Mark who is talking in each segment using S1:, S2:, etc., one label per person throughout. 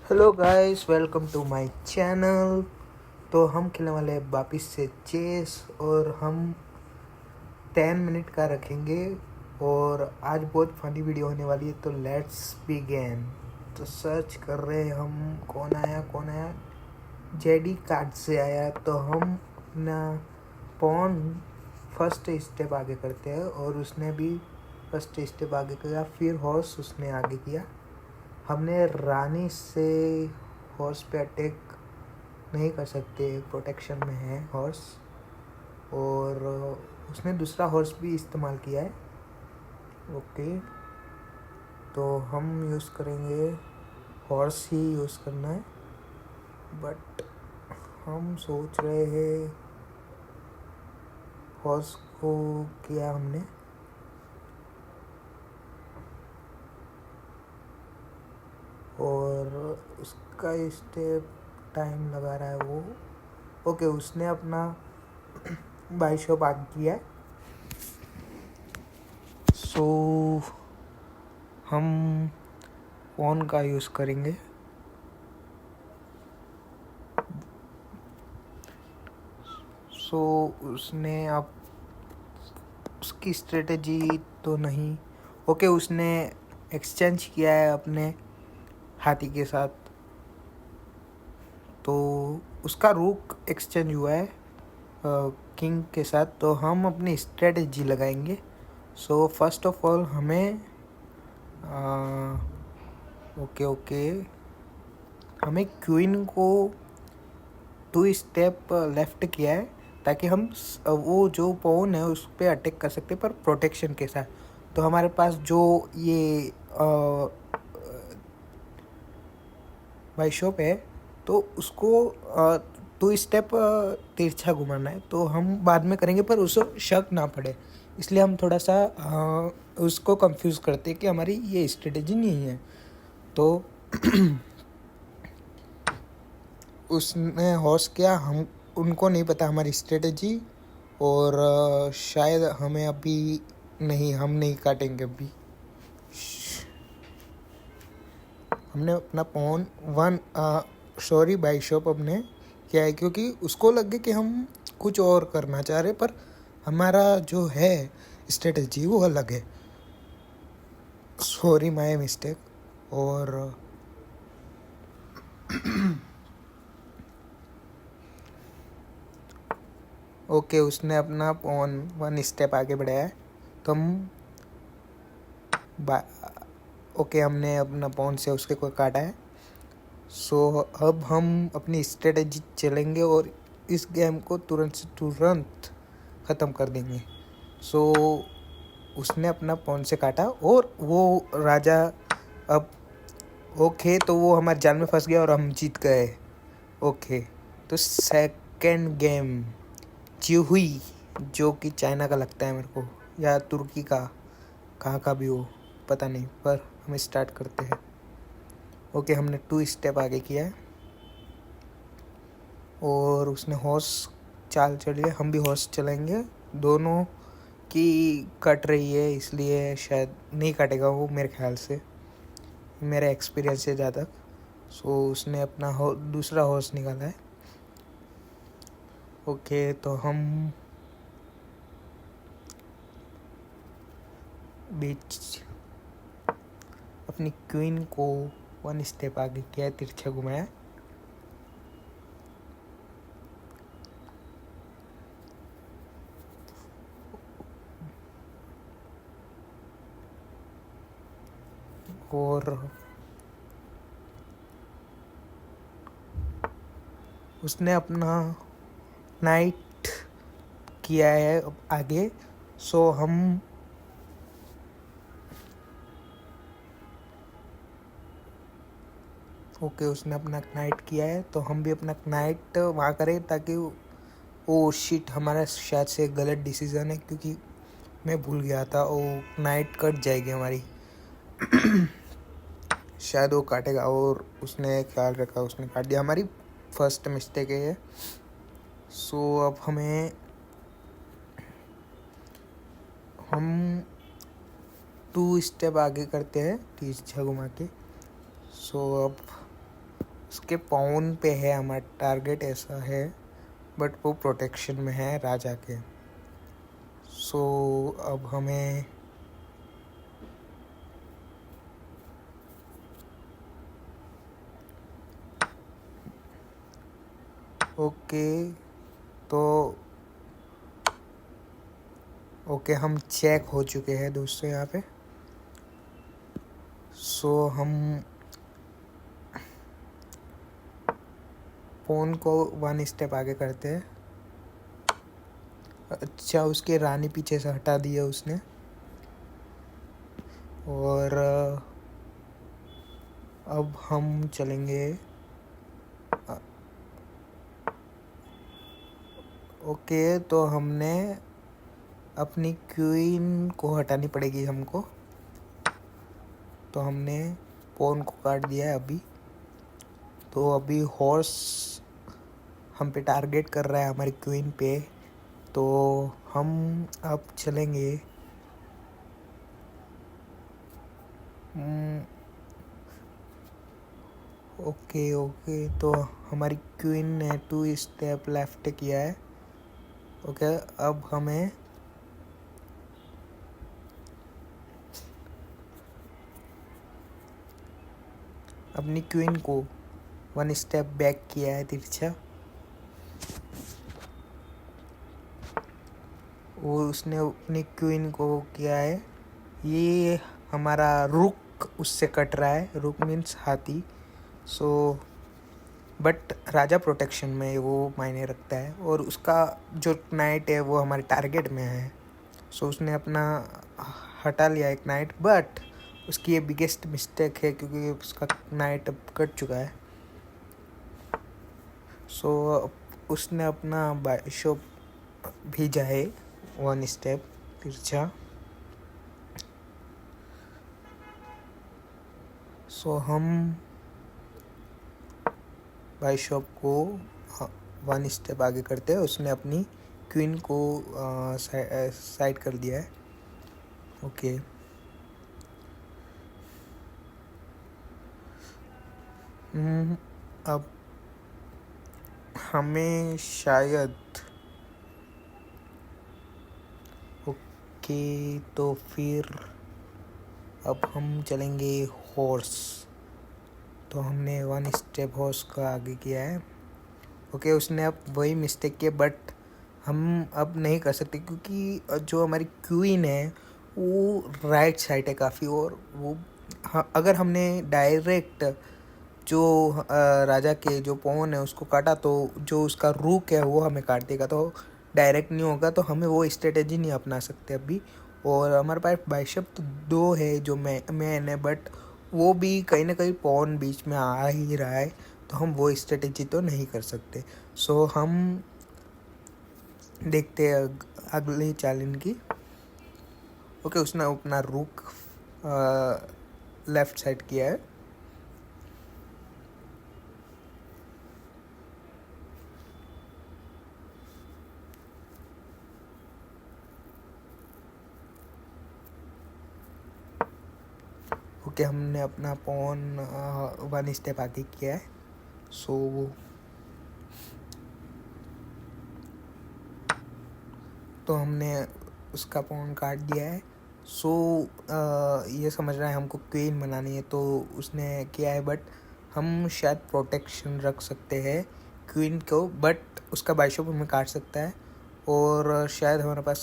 S1: Hello guys, welcome to my channel. तो हम खेलने वाले हैं वापिस से चेस और हम 10 मिनट का रखेंगे और आज बहुत फनी वीडियो होने वाली है। तो लेट्स बिगिन। तो सर्च कर रहे हैं हम, कौन आया। जेडी कार्ड से आया। तो हम अपना पॉन फर्स्ट स्टेप आगे करते हैं और उसने भी फर्स्ट स्टेप आगे किया। फिर हॉर्स उसने आगे किया। हमने रानी से हॉर्स पे अटैक नहीं कर सकते, प्रोटेक्शन में है हॉर्स। और उसने दूसरा हॉर्स भी इस्तेमाल किया है। ओके, तो हम यूज़ करेंगे, हॉर्स ही यूज़ करना है। बट हम सोच रहे हैं हॉर्स को किया हमने। और उसका स्टेप टाइम लगा रहा है वो। ओके, उसने अपना बाइशॉप आगे किया है। सो हम पॉन का यूज़ करेंगे। सो उसने अब उसकी स्ट्रेटजी तो नहीं। ओके, उसने एक्सचेंज किया है अपने हाथी के साथ। तो उसका रूक एक्सचेंज हुआ है किंग के साथ। तो हम अपनी स्ट्रेटजी लगाएंगे। सो फर्स्ट ऑफ ऑल हमें ओके हमें क्वीन को 2 स्टेप लेफ्ट किया है ताकि हम वो जो पॉन है उस पर अटैक कर सकते पर प्रोटेक्शन के साथ। तो हमारे पास जो ये बाइशॉप है तो उसको 2 स्टेप तिरछा घुमाना है। तो हम बाद में करेंगे पर उसको शक ना पड़े, इसलिए हम थोड़ा सा उसको कंफ्यूज करते हैं कि हमारी ये स्ट्रेटजी नहीं है। तो उसने हॉर्स किया, हम उनको नहीं पता हमारी स्ट्रेटजी। और शायद हमें अभी नहीं, हम नहीं काटेंगे अभी। हमने अपना पॉन बाइशॉप अपने किया है क्योंकि उसको लगे कि हम कुछ और करना चाह रहे, पर हमारा जो है स्ट्रेटजी वो अलग है। Sorry, my mistake. और ओके, उसने अपना पॉन 1 स्टेप आगे बढ़ाया है। तो हम ओके, हमने अपना पॉन से उसके को काटा है। सो अब हम अपनी स्ट्रेटजी चलेंगे और इस गेम को तुरंत से तुरंत ख़त्म कर देंगे। सो उसने अपना पॉन से काटा और वो राजा अब ओके, तो वो हमारे जाल में फंस गया और हम जीत गए। ओके, तो सेकंड गेम चिहुई, जो कि चाइना का लगता है मेरे को, या तुर्की का, कहाँ का भी हो पता नहीं, पर हम स्टार्ट करते हैं। ओके, हमने 2 स्टेप आगे किया है और उसने हॉर्स चाल चली है, हम भी हॉर्स चलाएंगे। दोनों की कट रही है, इसलिए शायद नहीं काटेगा वो मेरे ख्याल से, मेरा एक्सपीरियंस है ज़्यादा। सो उसने अपना दूसरा हॉर्स निकाला है। ओके, तो हम बीच अपनी क्वीन को 1 स्टेप आगे किया है, तिरछा घुमाया। और उसने अपना नाइट किया है अब आगे। सो हम ओके, उसने अपना नाइट किया है तो हम भी अपना नाइट वहाँ करें ताकि वो शिट, हमारा शायद से गलत डिसीज़न है क्योंकि मैं भूल गया था वो नाइट कट जाएगी हमारी। शायद वो काटेगा और उसने ख्याल रखा, उसने काट दिया। हमारी फर्स्ट मिस्टेक है ये। सो अब हम 2 स्टेप आगे करते हैं तिरछा घुमा के। सो अब उसके पाउन पे है हमारा टारगेट, ऐसा है, बट वो प्रोटेक्शन में है राजा के। सो अब हमें ओके तो ओके हम चेक हो चुके हैं दोस्तों यहाँ पे। सो हम पॉन को 1 स्टेप आगे करते हैं। अच्छा, उसके रानी पीछे से हटा दिया उसने। और अब हम चलेंगे। ओके तो हमने अपनी क्वीन को हटानी पड़ेगी हमको। तो हमने पॉन को काट दिया है अभी। तो अभी हॉर्स हम पे टारगेट कर रहा है हमारी क्वीन पे। तो हम अब चलेंगे। ओके तो हमारी क्वीन ने 2 स्टेप लेफ्ट किया है। ओके अब हमें अपनी क्वीन को 1 स्टेप बैक किया है तिरछा। वो उसने अपनी क्वीन को किया है। ये हमारा रुक उससे कट रहा है। रुक मीन्स हाथी। सो बट राजा प्रोटेक्शन में वो मायने रखता है, और उसका जो नाइट है वो हमारे टारगेट में है। सो उसने अपना हटा लिया एक नाइट, बट उसकी ये बिगेस्ट मिस्टेक है क्योंकि उसका नाइट अब कट चुका है। सो उसने अपना बाइशॉप भेजा है 1 स्टेप तिरछा। सो हम बाइशॉप को 1 स्टेप आगे करते हैं। उसने अपनी क्वीन को साइड कर दिया है। ओके अब हमें शायद ओके तो फिर अब हम चलेंगे हॉर्स। तो हमने 1 स्टेप हॉर्स का आगे किया है। ओके उसने अब वही मिस्टेक किया, बट हम अब नहीं कर सकते क्योंकि जो हमारी क्वीन है वो राइट साइड है काफ़ी। और वो अगर हमने डायरेक्ट जो राजा के जो पॉन है उसको काटा तो जो उसका रूक है वो हमें काट देगा, तो डायरेक्ट नहीं होगा। तो हमें वो स्ट्रेटेजी नहीं अपना सकते अभी। और हमारे पास बाइशप तो 2 है जो मैन है, बट वो भी कहीं ना कहीं पॉन बीच में आ ही रहा है, तो हम वो स्ट्रेटेजी तो नहीं कर सकते। सो हम देखते हैं अगली चाल इनकी। ओके उसने अपना रुक लेफ्ट साइड किया है। ओके हमने अपना पॉन 1 स्टेप आगे किया है। सो तो हमने उसका पॉन काट दिया है। सो ये समझ रहा है हमको क्वीन बनानी है, तो उसने किया है। बट हम शायद प्रोटेक्शन रख सकते हैं क्वीन को, बट उसका बाइशॉप हमें काट सकता है। और शायद हमारे पास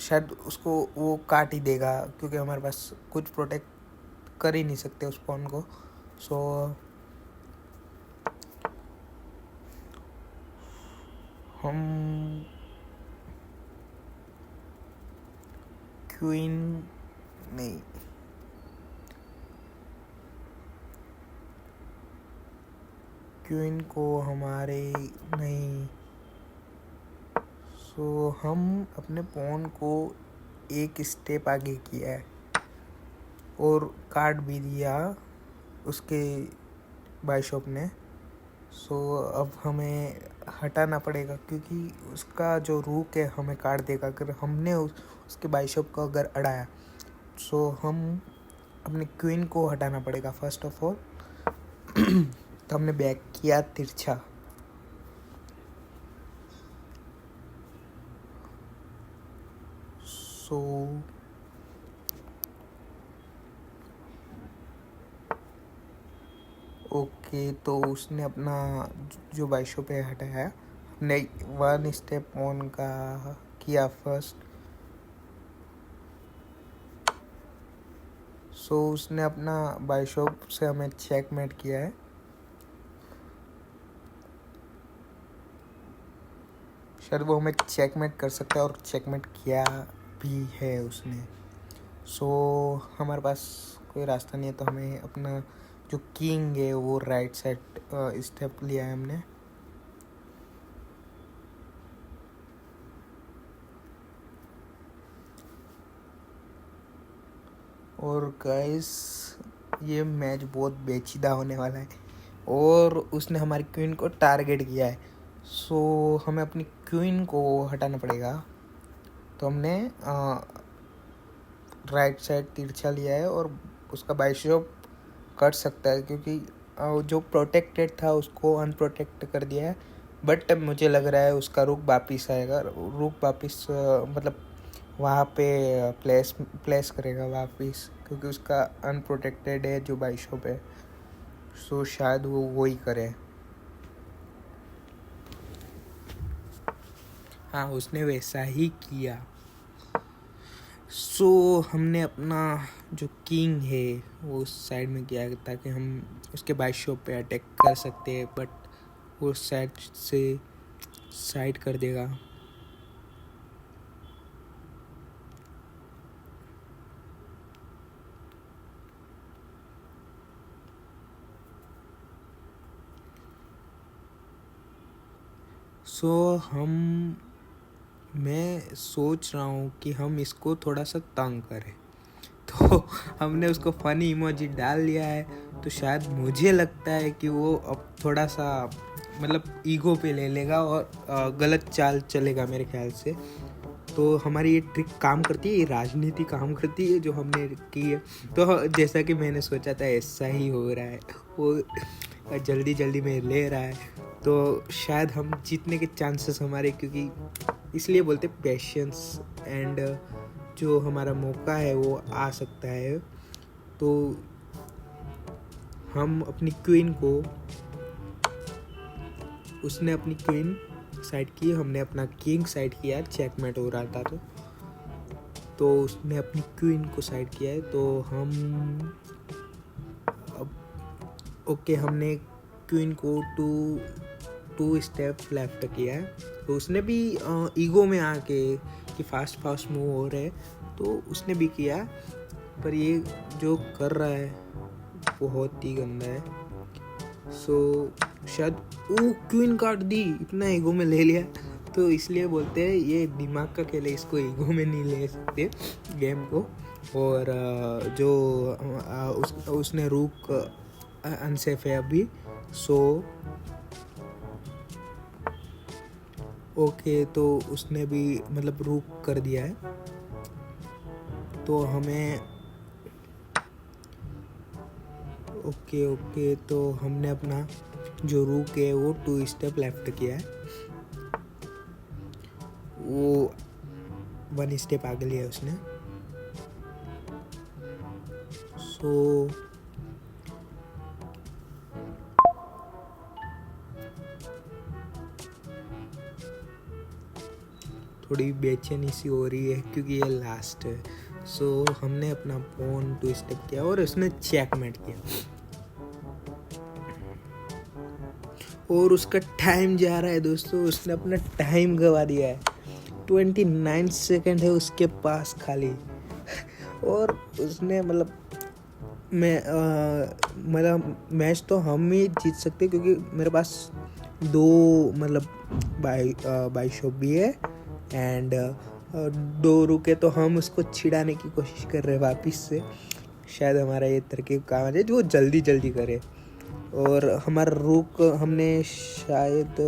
S1: शायद उसको वो काट ही देगा क्योंकि हमारे पास कुछ प्रोटेक्ट कर ही नहीं सकते उस पॉन को। सो हम क्वीन नहीं, क्वीन को हमारे नहीं। सो हम अपने पॉन को 1 स्टेप आगे किया है और काट भी दिया उसके बाइशॉप ने। सो अब हमें हटाना पड़ेगा क्योंकि उसका जो रूक है हमें काट देगा अगर हमने उसके बाइशॉप को अगर अड़ाया। सो हम अपनी क्वीन को हटाना पड़ेगा फर्स्ट ऑफ ऑल। तो हमने बैक किया तिरछा। सो ओके, तो उसने अपना जो बाइशो पे हटाया, हमने 1 स्टेप ऑन का किया फर्स्ट। सो उसने अपना बाइशोप से हमें चेकमेट किया है। शायद वो हमें चेकमेट कर सकता है और चेकमेट किया भी है उसने। सो हमारे पास कोई रास्ता नहीं है, तो हमें अपना जो किंग है वो राइट साइड स्टेप लिया है हमने। और गाइस ये मैच बहुत पेचीदा होने वाला है और उसने हमारी क्वीन को टारगेट किया है। सो हमें अपनी क्वीन को हटाना पड़ेगा। तो हमने राइट साइड तिरछा लिया है और उसका बाइशॉप कट सकता है, क्योंकि जो प्रोटेक्टेड था उसको अनप्रोटेक्ट कर दिया है। बट मुझे लग रहा है उसका रुक वापिस आएगा, रुक वापिस मतलब वहाँ पे प्लेस करेगा वापिस, क्योंकि उसका अनप्रोटेक्टेड है जो बाइशॉप है। सो शायद वो वही करे। हाँ, उसने वैसा ही किया। सो हमने अपना जो किंग है वो उस साइड में किया ताकि हम उसके बाइशॉप पे अटैक कर सकते हैं, बट वो साइड से साइड कर देगा। सो मैं सोच रहा हूँ कि हम इसको थोड़ा सा तंग करें। तो हमने उसको फनी इमोजी डाल लिया है, तो शायद मुझे लगता है कि वो अब थोड़ा सा मतलब ईगो पे ले लेगा और गलत चाल चलेगा मेरे ख्याल से। तो हमारी ये ट्रिक काम करती है, ये राजनीति काम करती है जो हमने की है। तो जैसा कि मैंने सोचा था ऐसा ही हो रहा है, वो जल्दी जल्दी में ले रहा है। तो शायद हम जीतने के चांसेस हमारे, क्योंकि इसलिए बोलते पेशेंस एंड जो हमारा मौका है वो आ सकता है। तो हम अपनी क्वीन को, उसने अपनी क्वीन साइड की, हमने अपना किंग साइड किया, चेकमेट हो रहा था। तो उसने अपनी क्वीन को साइड किया है। तो हम अब ओके, हमने क्वीन को टू स्टेप लेफ्ट किया है। तो उसने भी ईगो में आके कि फास्ट मूव हो रहे, तो उसने भी किया। पर ये जो कर रहा है बहुत ही गंदा है। सो शायद वो क्वीन काट दी, इतना ईगो में ले लिया। तो इसलिए बोलते हैं ये दिमाग का खेल है, इसको ईगो में नहीं ले सकते गेम को। और जो उसने रूक अनसेफ है अभी। सो ओके, तो उसने भी मतलब रूक कर दिया है। तो हमें ओके, तो हमने अपना जो रूक है वो 2 स्टेप लेफ्ट किया है, वो 1 स्टेप आगे लिया उसने। सो थोड़ी बेचैनी सी हो रही है क्योंकि ये लास्ट है। सो हमने अपना पॉन 2 स्टेप किया और उसने चेकमेट किया। और उसका टाइम जा रहा है दोस्तों, उसने अपना टाइम गवा दिया है। 29 सेकंड है उसके पास खाली। और उसने मतलब मैच तो हम ही जीत सकते, क्योंकि मेरे पास 2 मतलब बाइशॉप भी है एंड 2 रुके। तो हम उसको छिड़ाने की कोशिश कर रहे हैं वापस से। शायद हमारा ये तरकीब काम आ जाए जो जल्दी करे। और हमारा रुक हमने शायद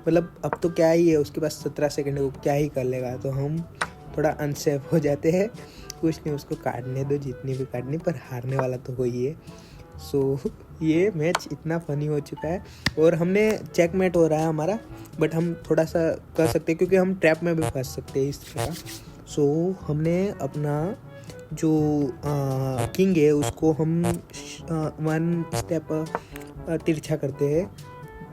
S1: मतलब अब तो क्या ही है, उसके पास 17 सेकंड है, वो क्या ही कर लेगा। तो हम थोड़ा अनसेफ हो जाते हैं। कुछ नहीं, उसको काटने दो, जितनी भी काटनी, पर हारने वाला तो वही है। सो ये मैच इतना फनी हो चुका है और हमने चेकमेट हो रहा है हमारा, बट हम थोड़ा सा कर सकते हैं क्योंकि हम ट्रैप में भी फंस सकते हैं इस तरह। सो हमने अपना जो किंग है उसको हम 1 स्टेप तिरछा करते हैं।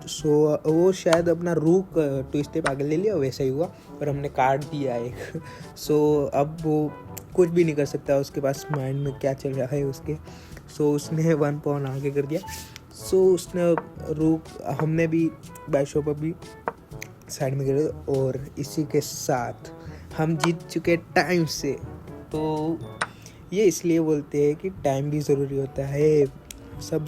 S1: सो वो शायद अपना रूक 2 स्टेप आगे ले लिया, वैसा ही हुआ, पर हमने काट दिया एक। सो अब वो कुछ भी नहीं कर सकता, उसके पास माइंड में क्या चल रहा है उसके। सो उसने 1 पॉन आगे कर दिया। सो उसने रूक, हमने भी बादशाह पर भी साइड में गिरे और इसी के साथ हम जीत चुके टाइम से। तो ये इसलिए बोलते हैं कि टाइम भी ज़रूरी होता है सब